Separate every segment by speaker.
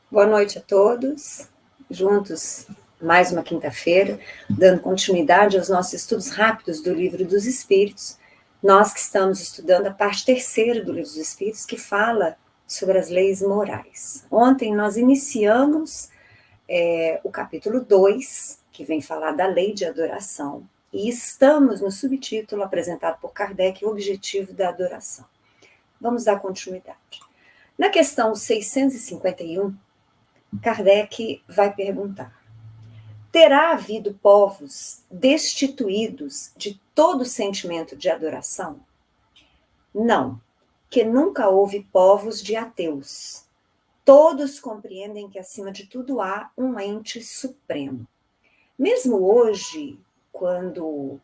Speaker 1: Boa noite a todos, juntos mais uma quinta-feira, dando continuidade aos nossos estudos rápidos do Livro dos Espíritos. Nós que estamos estudando a parte terceira do Livro dos Espíritos, que fala sobre as leis morais. Ontem nós iniciamos o capítulo 2, que vem falar da lei de adoração, e estamos no subtítulo apresentado por Kardec, o objetivo da adoração. Vamos dar continuidade. Na questão 651, Kardec vai perguntar: terá havido povos destituídos de todo sentimento de adoração? Não, que nunca houve povos de ateus. Todos compreendem que, acima de tudo, há um ente supremo. Mesmo hoje, quando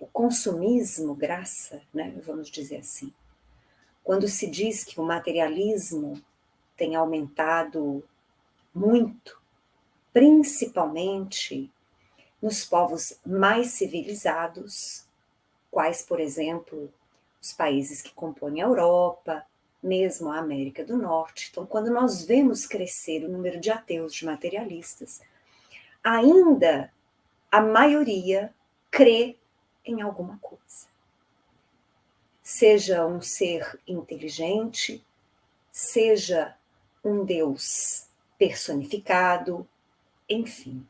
Speaker 1: o consumismo graça, né, vamos dizer assim, quando se diz que o materialismo tem aumentado muito, principalmente nos povos mais civilizados, quais, por exemplo, os países que compõem a Europa, mesmo a América do Norte. Então, quando nós vemos crescer o número de ateus, de materialistas, ainda a maioria crê em alguma coisa. Seja um ser inteligente, seja um Deus personificado, enfim.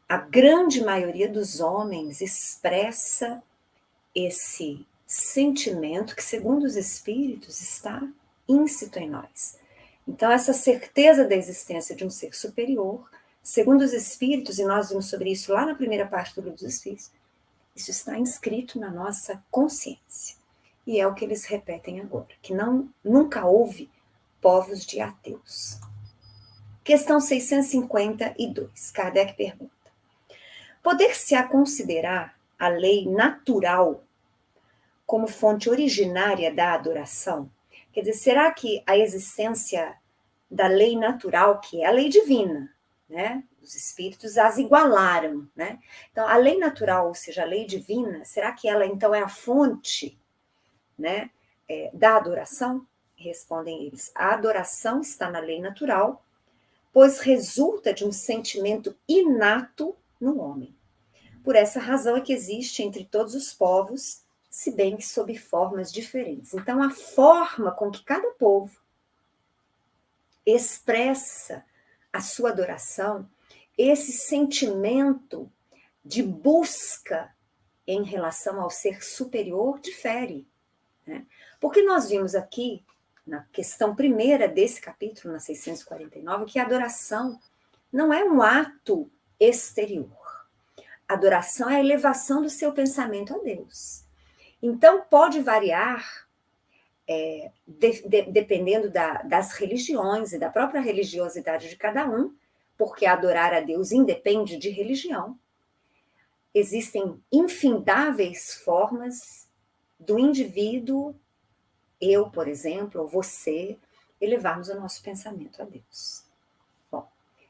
Speaker 1: A grande maioria dos homens expressa esse sentimento que, segundo os espíritos, está íncito em nós. Então, essa certeza da existência de um ser superior, segundo os espíritos, e nós vimos sobre isso lá na primeira parte do Livro dos Espíritos, isso está inscrito na nossa consciência. E é o que eles repetem agora, que nunca houve povos de ateus. Questão 652, Kardec pergunta: poder-se-á considerar a lei natural como fonte originária da adoração? Quer dizer, será que a existência da lei natural, que é a lei divina, né? Os espíritos as igualaram, né? Então, a lei natural, ou seja, a lei divina, será que ela então é a fonte, né, da adoração? Respondem eles: a adoração está na lei natural, pois resulta de um sentimento inato no homem. Por essa razão é que existe entre todos os povos, se bem que sob formas diferentes. Então, a forma com que cada povo expressa a sua adoração, esse sentimento de busca em relação ao ser superior, difere, né? Porque nós vimos aqui, na questão primeira desse capítulo, na 649, que a adoração não é um ato exterior. Adoração é a elevação do seu pensamento a Deus. Então, pode variar, dependendo das religiões e da própria religiosidade de cada um, porque adorar a Deus independe de religião. Existem infindáveis formas do indivíduo, eu, por exemplo, ou você, elevarmos o nosso pensamento a Deus. Bom,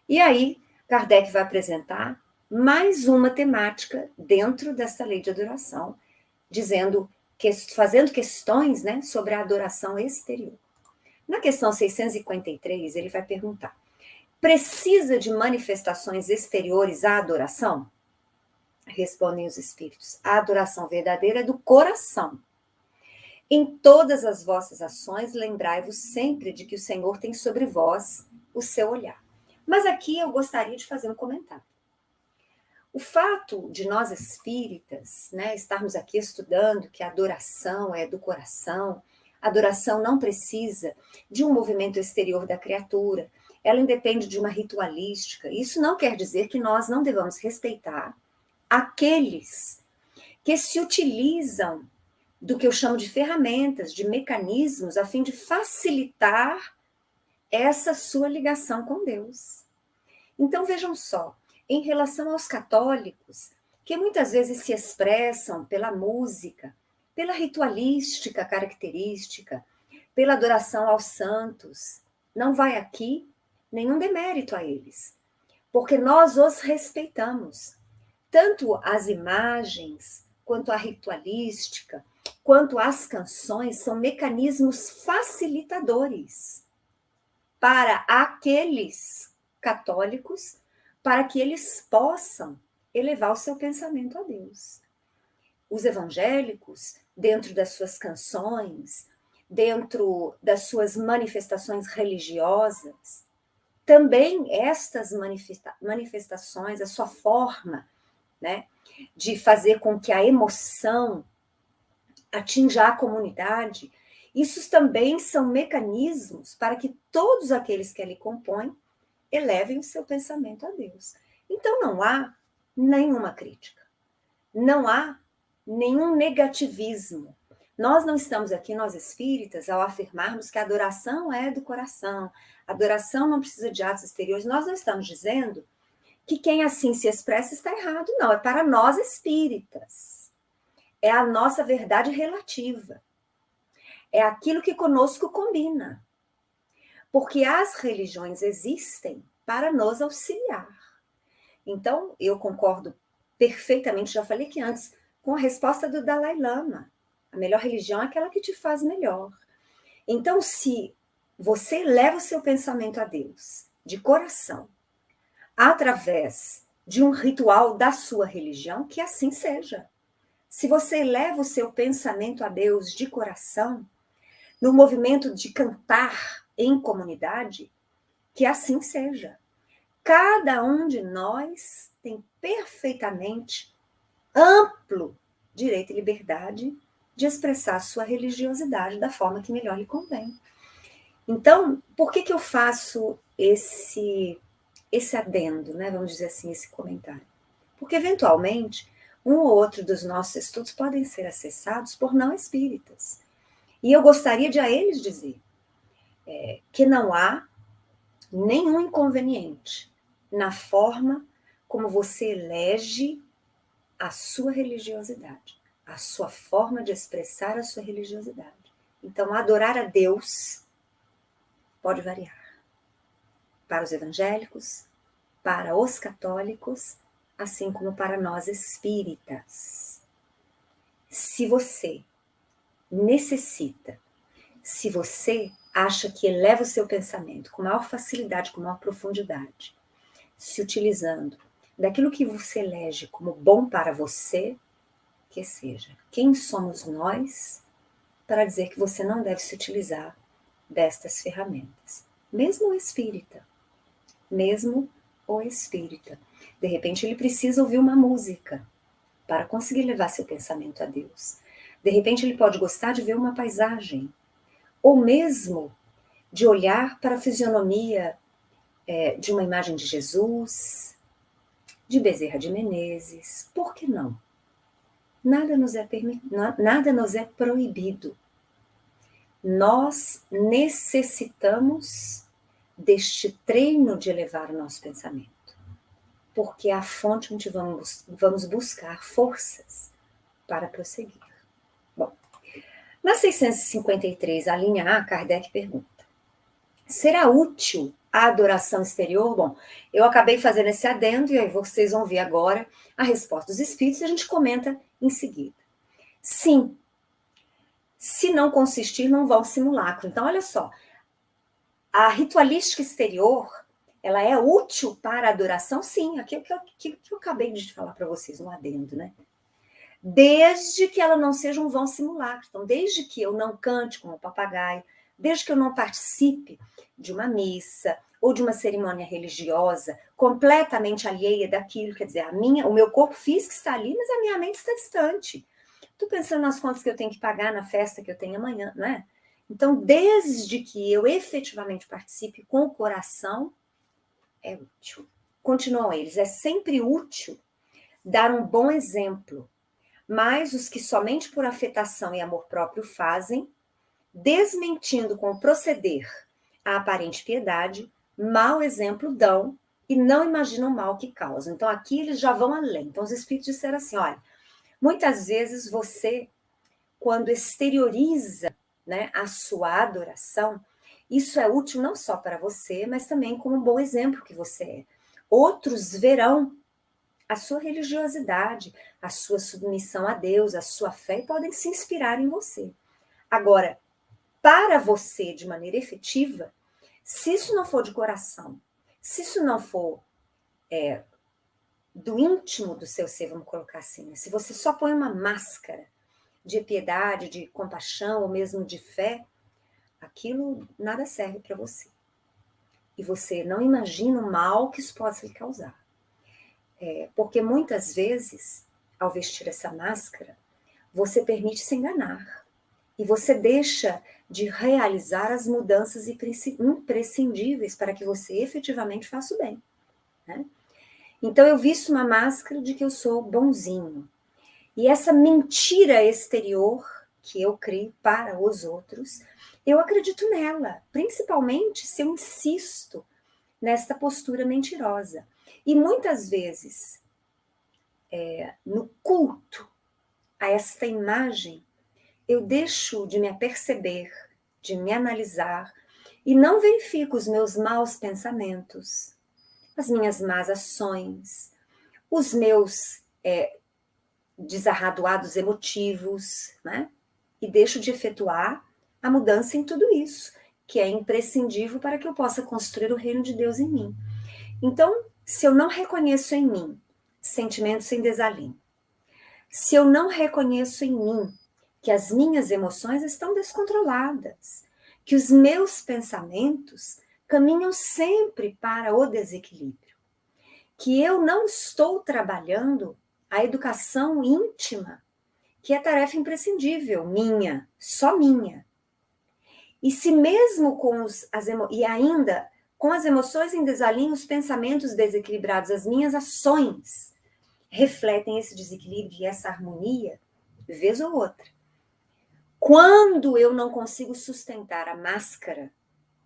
Speaker 1: e aí, Kardec vai apresentar mais uma temática dentro dessa lei de adoração, fazendo questões, né, sobre a adoração exterior. Na questão 653, ele vai perguntar: precisa de manifestações exteriores a adoração? Respondem os espíritos: a adoração verdadeira é do coração. Em todas as vossas ações, lembrai-vos sempre de que o Senhor tem sobre vós o seu olhar. Mas aqui eu gostaria de fazer um comentário. O fato de nós espíritas, né, estarmos aqui estudando que a adoração é do coração, a adoração não precisa de um movimento exterior da criatura, ela independe de uma ritualística. Isso não quer dizer que nós não devamos respeitar aqueles que se utilizam do que eu chamo de ferramentas, de mecanismos, a fim de facilitar essa sua ligação com Deus. Então, vejam só, em relação aos católicos, que muitas vezes se expressam pela música, pela ritualística característica, pela adoração aos santos, não vai aqui nenhum demérito a eles, porque nós os respeitamos. Tanto as imagens, quanto a ritualística, quanto as canções são mecanismos facilitadores. para aqueles católicos, para que eles possam elevar o seu pensamento a Deus. Os evangélicos, dentro das suas canções, dentro das suas manifestações religiosas, também estas manifestações, a sua forma, né, de fazer com que a emoção atinja a comunidade, isso também são mecanismos para que todos aqueles que ali compõem elevem o seu pensamento a Deus. Então não há nenhuma crítica, não há nenhum negativismo. Nós não estamos aqui, nós espíritas, ao afirmarmos que a adoração é do coração, a adoração não precisa de atos exteriores, nós não estamos dizendo que quem assim se expressa está errado, não, é para nós espíritas. É a nossa verdade relativa. É aquilo que conosco combina. Porque as religiões existem para nos auxiliar. Então, eu concordo perfeitamente, já falei aqui antes, com a resposta do Dalai Lama. A melhor religião é aquela que te faz melhor. Então, se você leva o seu pensamento a Deus, de coração, através de um ritual da sua religião, que assim seja. Se você leva o seu pensamento a Deus de coração, no movimento de cantar em comunidade, que assim seja. Cada um de nós tem perfeitamente amplo direito e liberdade de expressar sua religiosidade da forma que melhor lhe convém. Então, por que eu faço esse adendo, né? Vamos dizer assim, esse comentário? Porque, eventualmente, um ou outro dos nossos estudos podem ser acessados por não espíritas. E eu gostaria de a eles dizer que não há nenhum inconveniente na forma como você elege a sua religiosidade, a sua forma de expressar a sua religiosidade. Então, adorar a Deus pode variar. Para os evangélicos, para os católicos, assim como para nós espíritas. Se você necessita, se você acha que eleva o seu pensamento com maior facilidade, com maior profundidade, se utilizando daquilo que você elege como bom para você, que seja. Quem somos nós para dizer que você não deve se utilizar destas ferramentas? Mesmo o espírita. Mesmo o espírita. De repente ele precisa ouvir uma música para conseguir levar seu pensamento a Deus. De repente ele pode gostar de ver uma paisagem, ou mesmo de olhar para a fisionomia de uma imagem de Jesus, de Bezerra de Menezes. Por que não? Nada nos é proibido. Nós necessitamos deste treino de elevar o nosso pensamento, porque é a fonte onde vamos buscar forças para prosseguir. Bom, na 653, a linha A, Kardec pergunta: será útil a adoração exterior? Bom, eu acabei fazendo esse adendo e aí vocês vão ver agora a resposta dos espíritos e a gente comenta em seguida. Sim. Se não consistir, não vão simulacro. Então, olha só, a ritualística exterior, ela é útil para a adoração? Sim, aquilo que eu acabei de falar para vocês, um adendo, né? Desde que ela não seja um vão simulacro. Então, desde que eu não cante como um papagaio, desde que eu não participe de uma missa ou de uma cerimônia religiosa completamente alheia daquilo, quer dizer, o meu corpo físico está ali, mas a minha mente está distante. Estou pensando nas contas que eu tenho que pagar na festa que eu tenho amanhã, não é? Então, desde que eu efetivamente participe com o coração, é útil. Continuam eles, é sempre útil dar um bom exemplo, mas os que somente por afetação e amor próprio fazem, desmentindo com o proceder a aparente piedade, mau exemplo dão e não imaginam o mal que causam. Então, aqui eles já vão além. Então, os espíritos disseram assim, olha, muitas vezes você, quando exterioriza, né, a sua adoração, isso é útil não só para você, mas também como um bom exemplo que você é. Outros verão a sua religiosidade, a sua submissão a Deus, a sua fé e podem se inspirar em você. Agora, para você, de maneira efetiva, Se isso não for de coração, se isso não for do íntimo do seu ser, vamos colocar assim, né? Se você só põe uma máscara de piedade, de compaixão ou mesmo de fé, aquilo nada serve para você. E você não imagina o mal que isso possa lhe causar. Porque muitas vezes, ao vestir essa máscara, você permite se enganar. E você deixa de realizar as mudanças imprescindíveis para que você efetivamente faça o bem. Né? Então eu visto uma máscara de que eu sou bonzinho. E essa mentira exterior que eu crio para os outros, eu acredito nela, principalmente se eu insisto nesta postura mentirosa. E muitas vezes, no culto a esta imagem, eu deixo de me aperceber, de me analisar, e não verifico os meus maus pensamentos, as minhas más ações, os meus desarradoados emotivos, né? E deixo de efetuar a mudança em tudo isso, que é imprescindível para que eu possa construir o reino de Deus em mim. Então, se eu não reconheço em mim sentimentos sem desalinho, se eu não reconheço em mim que as minhas emoções estão descontroladas, que os meus pensamentos caminham sempre para o desequilíbrio, que eu não estou trabalhando a educação íntima, que é tarefa imprescindível, minha, só minha. E se mesmo e ainda com as emoções em desalinho, os pensamentos desequilibrados, as minhas ações refletem esse desequilíbrio e essa harmonia, vez ou outra. Quando eu não consigo sustentar a máscara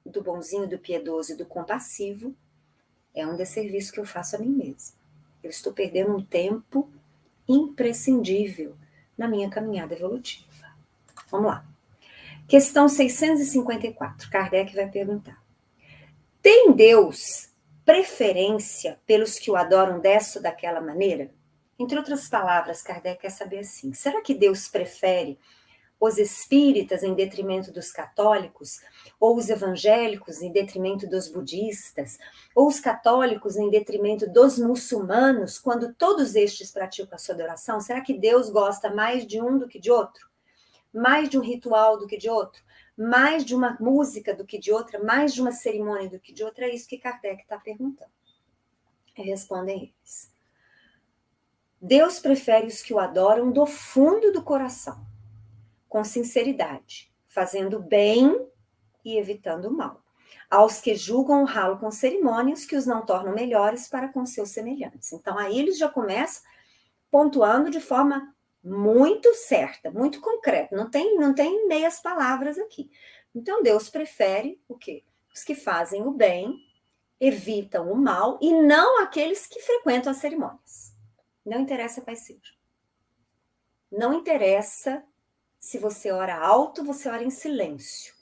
Speaker 1: do bonzinho, do piedoso e do compassivo, é um desserviço que eu faço a mim mesma. Eu estou perdendo um tempo imprescindível na minha caminhada evolutiva. Vamos lá. Questão 654. Kardec vai perguntar: tem Deus preferência pelos que o adoram dessa ou daquela maneira? Entre outras palavras, Kardec quer saber assim: será que Deus prefere os espíritas em detrimento dos católicos, ou os evangélicos em detrimento dos budistas, ou os católicos em detrimento dos muçulmanos, quando todos estes praticam a sua adoração? Será que Deus gosta mais de um do que de outro? Mais de um ritual do que de outro? Mais de uma música do que de outra? Mais de uma cerimônia do que de outra? É isso que Kardec está perguntando. E respondem eles: Deus prefere os que o adoram do fundo do coração, com sinceridade, fazendo bem e evitando o mal, aos que julgam honrá-lo com cerimônias que os não tornam melhores para com seus semelhantes. Então, aí eles já começam pontuando de forma muito certa, muito concreta, não tem meias palavras aqui. Então, Deus prefere o quê? Os que fazem o bem, evitam o mal, e não aqueles que frequentam as cerimônias. Não interessa quais sejam. Não interessa se você ora alto, você ora em silêncio.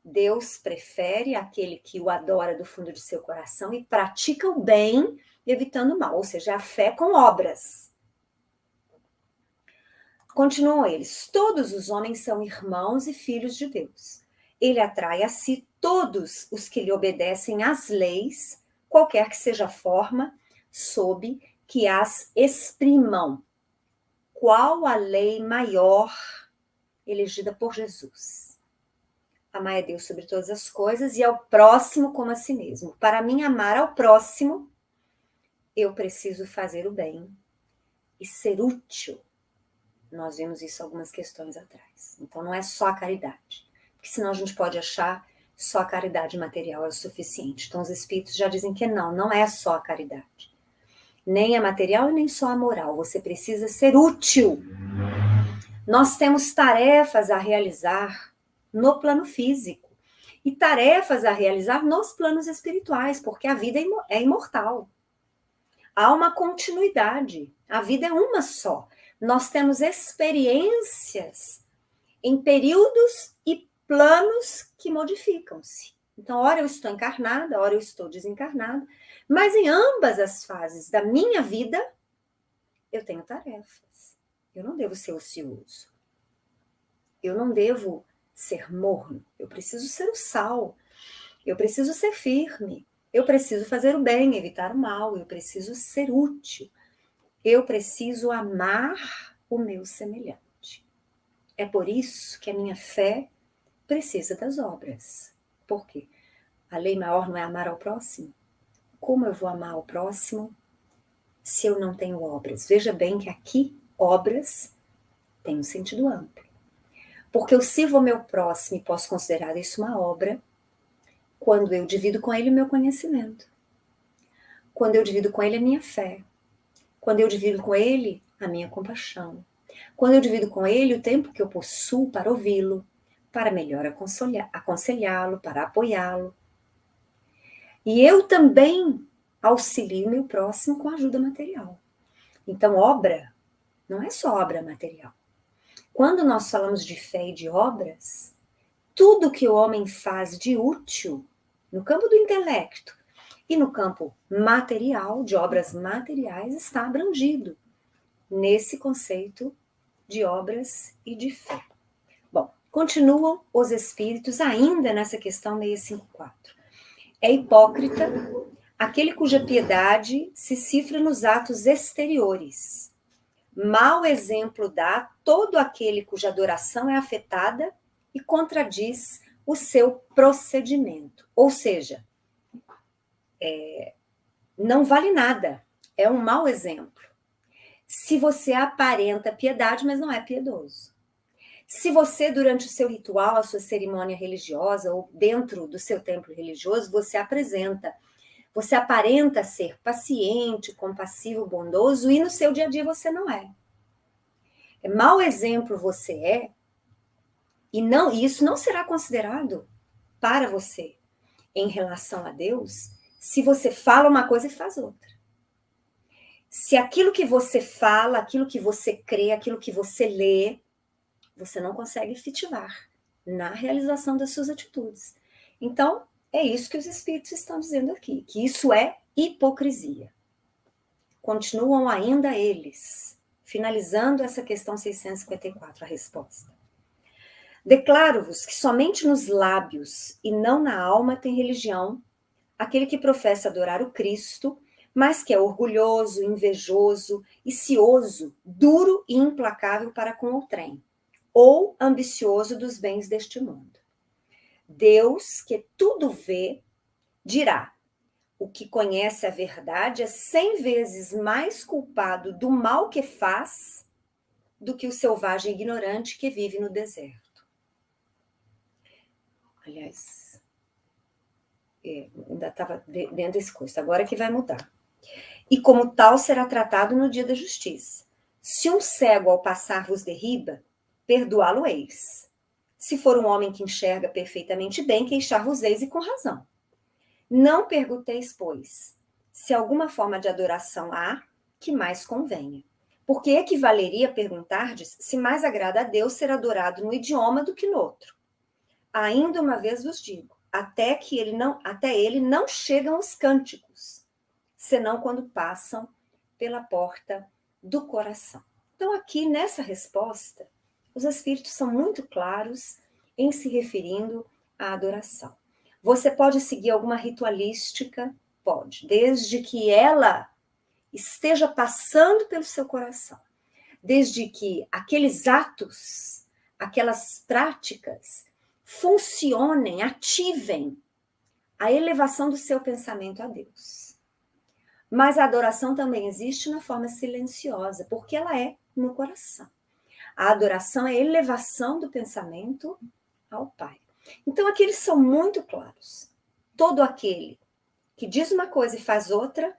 Speaker 1: Deus prefere aquele que o adora do fundo de seu coração e pratica o bem, evitando o mal, ou seja, a fé com obras. Continuam eles: todos os homens são irmãos e filhos de Deus. Ele atrai a si todos os que lhe obedecem às leis, qualquer que seja a forma, sob que as exprimam. Qual a lei maior elegida por Jesus? Amar a Deus sobre todas as coisas e ao próximo como a si mesmo. Para mim, amar ao próximo, eu preciso fazer o bem e ser útil. Nós vimos isso algumas questões atrás. Então, não é só a caridade. Porque senão a gente pode achar só a caridade material é o suficiente. Então, os espíritos já dizem que não é só a caridade. Nem a material e nem só a moral. Você precisa ser útil. Nós temos tarefas a realizar no plano físico e tarefas a realizar nos planos espirituais, porque a vida é imortal. Há uma continuidade. A vida é uma só. Nós temos experiências em períodos e planos que modificam-se. Então, ora eu estou encarnada, ora eu estou desencarnada, mas em ambas as fases da minha vida, eu tenho tarefas. Eu não devo ser ocioso. Eu não devo ser morno. Eu preciso ser o sal. Eu preciso ser firme. Eu preciso fazer o bem, evitar o mal. Eu preciso ser útil. Eu preciso amar o meu semelhante. É por isso que a minha fé precisa das obras. Por quê? A lei maior não é amar ao próximo? Como eu vou amar ao próximo se eu não tenho obras? Veja bem que aqui, obras tem um sentido amplo. Porque eu sirvo ao meu próximo e posso considerar isso uma obra quando eu divido com ele o meu conhecimento. Quando eu divido com ele a minha fé. Quando eu divido com ele a minha compaixão. Quando eu divido com ele o tempo que eu possuo para ouvi-lo, para melhor aconselhá-lo, para apoiá-lo. E eu também auxilio o meu próximo com ajuda material. Então, obra não é só obra material. Quando nós falamos de fé e de obras, tudo que o homem faz de útil no campo do intelecto e no campo material, de obras materiais, está abrangido nesse conceito de obras e de fé. Bom, continuam os espíritos ainda nessa questão 654. É hipócrita aquele cuja piedade se cifra nos atos exteriores. Mau exemplo dá todo aquele cuja adoração é afetada e contradiz o seu procedimento. Ou seja, não vale nada, é um mau exemplo. Se você aparenta piedade, mas não é piedoso. Se você, durante o seu ritual, a sua cerimônia religiosa, ou dentro do seu templo religioso, você aparenta ser paciente, compassivo, bondoso, e no seu dia a dia você não é. Mau exemplo você é, e isso não será considerado para você em relação a Deus, se você fala uma coisa e faz outra. Se aquilo que você fala, aquilo que você crê, aquilo que você lê, você não consegue efetivar na realização das suas atitudes. Então, é isso que os espíritos estão dizendo aqui, que isso é hipocrisia. Continuam ainda eles, finalizando essa questão 654, a resposta. Declaro-vos que somente nos lábios e não na alma tem religião aquele que professa adorar o Cristo, mas que é orgulhoso, invejoso e cioso, duro e implacável para com outrem, ou ambicioso dos bens deste mundo. Deus, que tudo vê, dirá: o que conhece a verdade é 100 vezes mais culpado do mal que faz do que o selvagem ignorante que vive no deserto. Aliás, ainda estava dentro desse curso, agora que vai mudar. E como tal será tratado no dia da justiça. Se um cego ao passar vos derriba, perdoá-lo-eis. Se for um homem que enxerga perfeitamente bem, queixar-vos-eis e com razão. Não pergunteis, pois, se alguma forma de adoração há que mais convenha. Porque equivaleria perguntar-lhes se mais agrada a Deus ser adorado no idioma do que no outro. Ainda uma vez vos digo, até ele não chegam os cânticos, senão quando passam pela porta do coração. Então, aqui nessa resposta, os espíritos são muito claros em se referindo à adoração. Você pode seguir alguma ritualística? Pode, desde que ela esteja passando pelo seu coração. Desde que aqueles atos, aquelas práticas funcionem, ativem a elevação do seu pensamento a Deus. Mas a adoração também existe na forma silenciosa, porque ela é no coração. A adoração é a elevação do pensamento ao Pai. Então, aqui eles são muito claros. Todo aquele que diz uma coisa e faz outra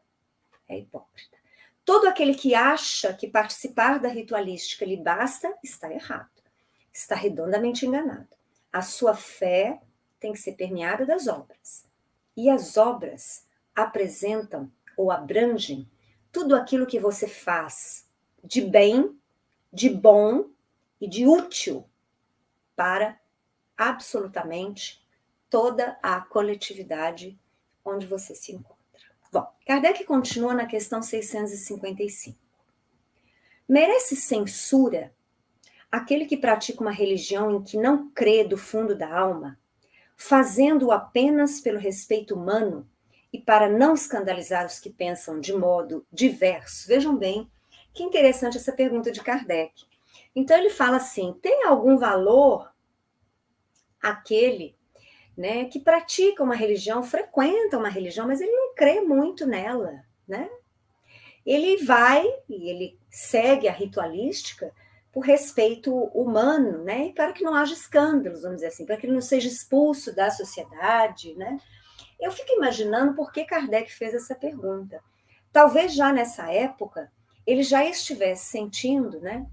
Speaker 1: é hipócrita. Todo aquele que acha que participar da ritualística lhe basta, está errado. Está redondamente enganado. A sua fé tem que ser permeada das obras. E as obras apresentam ou abrangem tudo aquilo que você faz de bem, de bom e de útil para absolutamente toda a coletividade onde você se encontra. Bom, Kardec continua na questão 655. Merece censura aquele que pratica uma religião em que não crê do fundo da alma fazendo-o apenas pelo respeito humano e para não escandalizar os que pensam de modo diverso? Vejam bem, que interessante essa pergunta de Kardec. Então ele fala assim, tem algum valor aquele, né, que pratica uma religião, frequenta uma religião, mas ele não crê muito nela, né? Ele vai e ele segue a ritualística por respeito humano, né? E para que não haja escândalos, vamos dizer assim, para que ele não seja expulso da sociedade, né? Eu fico imaginando por que Kardec fez essa pergunta. Talvez já nessa época ele já estivesse sentindo, né,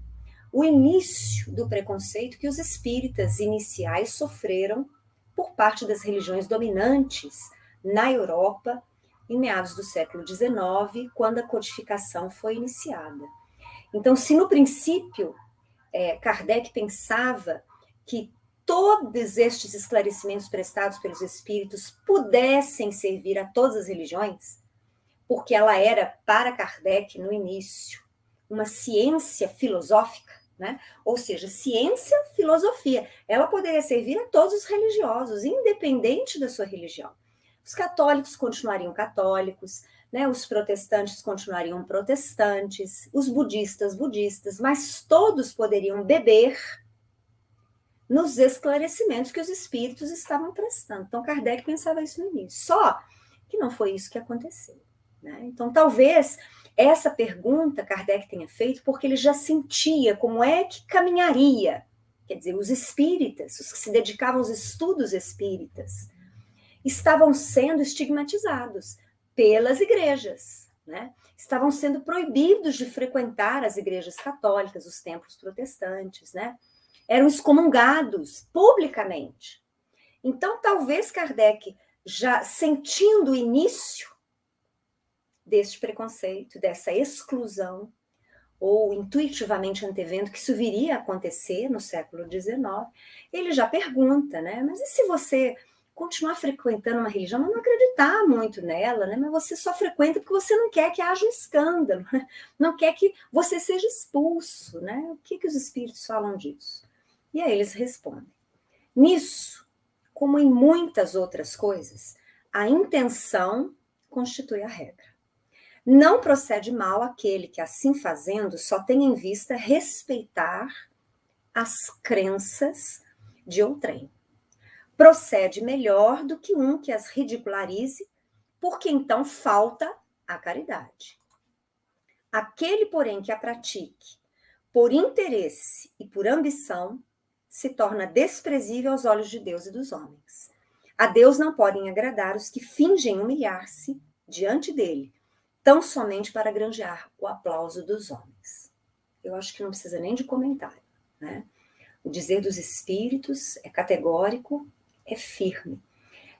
Speaker 1: o início do preconceito que os espíritas iniciais sofreram por parte das religiões dominantes na Europa em meados do século XIX, quando a codificação foi iniciada. Então, se no princípio Kardec pensava que todos estes esclarecimentos prestados pelos espíritos pudessem servir a todas as religiões, porque ela era, para Kardec, no início, uma ciência filosófica, né? Ou seja, ciência, filosofia. Ela poderia servir a todos os religiosos, independente da sua religião. Os católicos continuariam católicos, né? Os protestantes continuariam protestantes, os budistas, budistas, mas todos poderiam beber nos esclarecimentos que os espíritos estavam prestando. Então, Kardec pensava isso no início. Só que não foi isso que aconteceu, né? Então, talvez essa pergunta Kardec tenha feito porque ele já sentia como é que caminharia. Quer dizer, os espíritas, os que se dedicavam aos estudos espíritas, estavam sendo estigmatizados pelas igrejas, né? Estavam sendo proibidos de frequentar as igrejas católicas, os templos protestantes, né? Eram excomungados publicamente. Então, talvez Kardec, já sentindo o início deste preconceito, dessa exclusão, ou intuitivamente antevendo que isso viria a acontecer no século XIX, ele já pergunta, né? Mas e se você continuar frequentando uma religião, mas não acreditar muito nela, né? Mas você só frequenta porque você não quer que haja um escândalo, né? Não quer que você seja expulso, né? O que os espíritos falam disso? E aí eles respondem. Nisso, como em muitas outras coisas, a intenção constitui a regra. Não procede mal aquele que, assim fazendo, só tem em vista respeitar as crenças de outrem. Procede melhor do que um que as ridicularize, porque então falta a caridade. Aquele, porém, que a pratique por interesse e por ambição, se torna desprezível aos olhos de Deus e dos homens. A Deus não podem agradar os que fingem humilhar-se diante dele, tão somente para granjear o aplauso dos homens. Eu acho que não precisa nem de comentário, né? O dizer dos espíritos é categórico, é firme.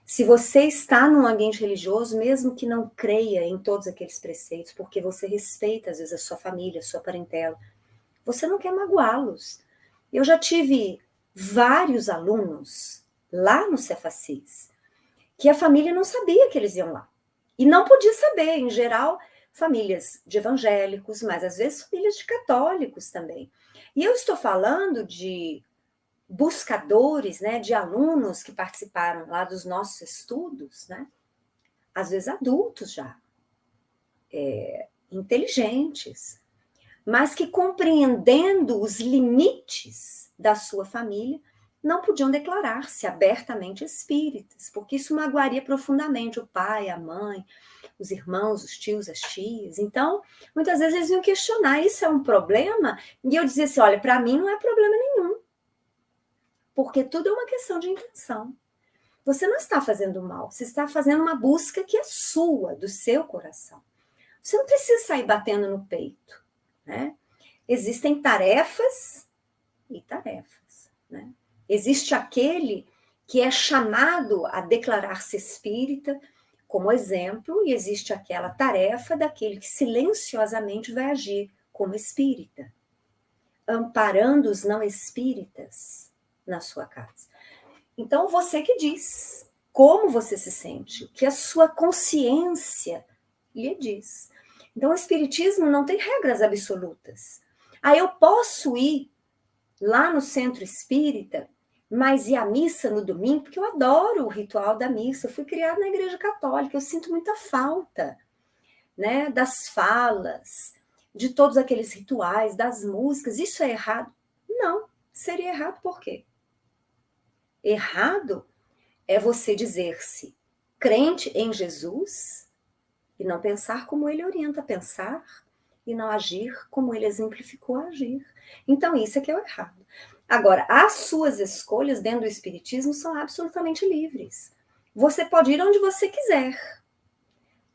Speaker 1: Se você está num ambiente religioso, mesmo que não creia em todos aqueles preceitos, porque você respeita, às vezes, a sua família, a sua parentela, você não quer magoá-los. Eu já tive vários alunos lá no Cefacis, que a família não sabia que eles iam lá. E não podia saber, em geral, famílias de evangélicos, mas às vezes famílias de católicos também. E eu estou falando de buscadores, né, de alunos que participaram lá dos nossos estudos, né, às vezes adultos já, inteligentes, mas que compreendendo os limites da sua família, não podiam declarar-se abertamente espíritas, porque isso magoaria profundamente o pai, a mãe, os irmãos, os tios, as tias. Então, muitas vezes eles iam questionar, isso é um problema? E eu dizia assim, olha, para mim não é problema nenhum, porque tudo é uma questão de intenção. Você não está fazendo mal, você está fazendo uma busca que é sua, do seu coração. Você não precisa sair batendo no peito, né? Existem tarefas e tarefas, né? Existe aquele que é chamado a declarar-se espírita, como exemplo, e existe aquela tarefa daquele que silenciosamente vai agir como espírita, amparando os não espíritas na sua casa. Então, você que diz como você se sente, o que a sua consciência lhe diz. Então, o espiritismo não tem regras absolutas. Eu posso ir lá no centro espírita Mas e a missa no domingo? Porque eu adoro o ritual da missa. Eu fui criada na Igreja Católica, eu sinto muita falta, né, das falas, de todos aqueles rituais, das músicas. Isso é errado? Não. Seria errado por quê? Errado é você dizer-se crente em Jesus e não pensar como ele orienta a pensar e não agir como ele exemplificou a agir. Então, isso é que é o errado. Agora, as suas escolhas dentro do Espiritismo são absolutamente livres. Você pode ir onde você quiser,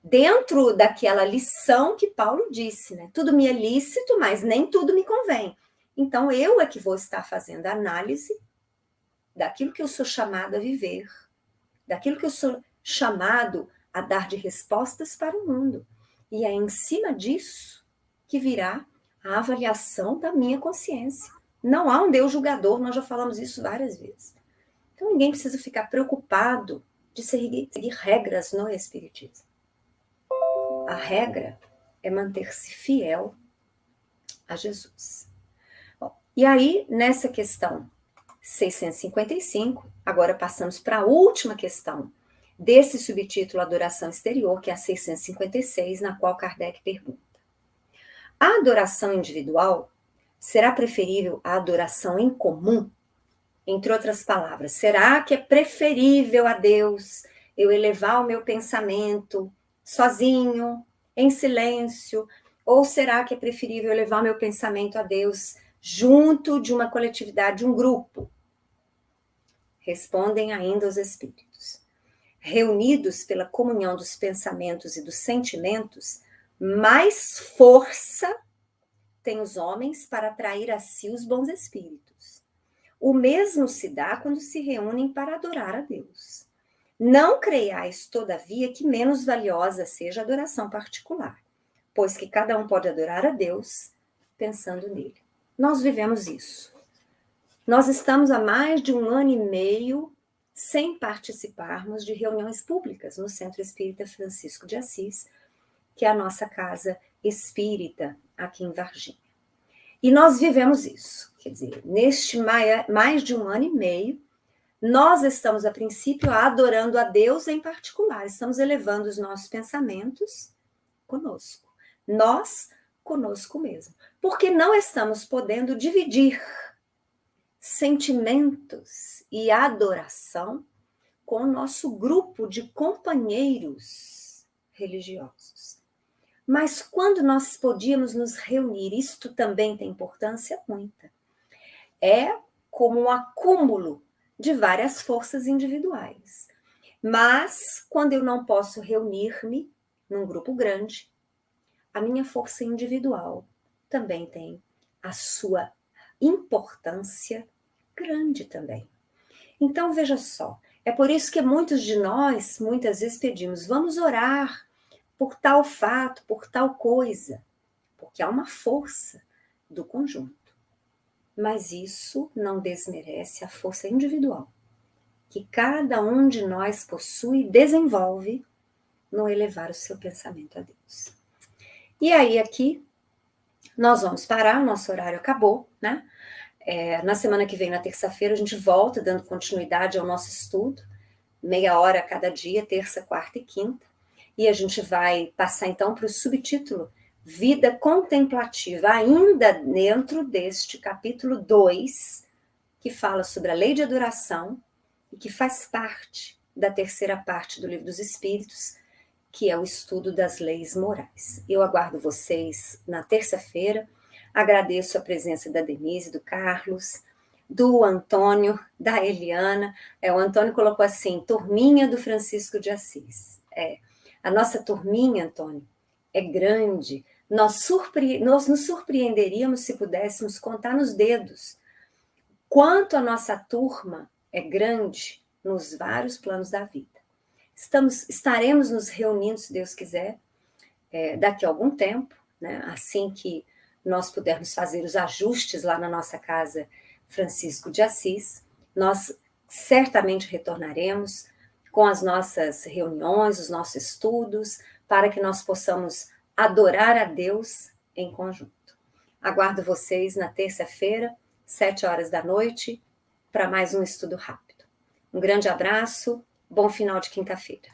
Speaker 1: dentro daquela lição que Paulo disse, né? Tudo me é lícito, mas nem tudo me convém. Então, eu é que vou estar fazendo a análise daquilo que eu sou chamado a viver, daquilo que eu sou chamado a dar de respostas para o mundo. E é em cima disso que virá a avaliação da minha consciência. Não há um Deus julgador, nós já falamos isso várias vezes. Então ninguém precisa ficar preocupado de seguir regras no Espiritismo. A regra é manter-se fiel a Jesus. Bom, e aí, nessa questão 655, agora passamos para a última questão desse subtítulo Adoração Exterior, que é a 656, na qual Kardec pergunta: a adoração individual será preferível à adoração em comum? Entre outras palavras, será que é preferível a Deus eu elevar o meu pensamento sozinho, em silêncio, ou será que é preferível elevar o meu pensamento a Deus junto de uma coletividade, de um grupo? Respondem ainda os espíritos: reunidos pela comunhão dos pensamentos e dos sentimentos, mais força têm os homens para atrair a si os bons espíritos. O mesmo se dá quando se reúnem para adorar a Deus. Não creiais, todavia, que menos valiosa seja a adoração particular, pois que cada um pode adorar a Deus pensando nele. Nós vivemos isso. Nós estamos há mais de 1 ano e meio sem participarmos de reuniões públicas no Centro Espírita Francisco de Assis, que é a nossa casa espírita aqui em Varginha. E nós vivemos isso. Quer dizer, neste mais de 1 ano e meio, nós estamos, a princípio, adorando a Deus em particular. Estamos elevando os nossos pensamentos conosco. Nós, conosco mesmo. Porque não estamos podendo dividir sentimentos e adoração com o nosso grupo de companheiros religiosos. Mas quando nós podíamos nos reunir, isto também tem importância muita. É como um acúmulo de várias forças individuais. Mas quando eu não posso reunir-me num grupo grande, a minha força individual também tem a sua importância grande também. Então, veja só, é por isso que muitos de nós, muitas vezes pedimos, vamos orar por tal fato, por tal coisa, porque há uma força do conjunto. Mas isso não desmerece a força individual que cada um de nós possui e desenvolve no elevar o seu pensamento a Deus. E aí aqui nós vamos parar, o nosso horário acabou, né? Na semana que vem, na terça-feira, a gente volta dando continuidade ao nosso estudo, meia hora a cada dia, terça, quarta e quinta, e a gente vai passar então para o subtítulo Vida Contemplativa, ainda dentro deste capítulo 2, que fala sobre a lei de adoração e que faz parte da terceira parte do Livro dos Espíritos, que é o estudo das leis morais. Eu aguardo vocês na terça-feira. Agradeço a presença da Denise, do Carlos, do Antônio, da Eliana. O Antônio colocou assim, turminha do Francisco de Assis. A nossa turminha, Antônio, é grande. Nós nos surpreenderíamos se pudéssemos contar nos dedos quanto a nossa turma é grande nos vários planos da vida. Estaremos nos reunindo, se Deus quiser, daqui a algum tempo, né? Assim que nós pudermos fazer os ajustes lá na nossa casa Francisco de Assis, nós certamente retornaremos com as nossas reuniões, os nossos estudos, para que nós possamos adorar a Deus em conjunto. Aguardo vocês na terça-feira, 7 horas da noite, para mais um estudo rápido. Um grande abraço, bom final de quinta-feira.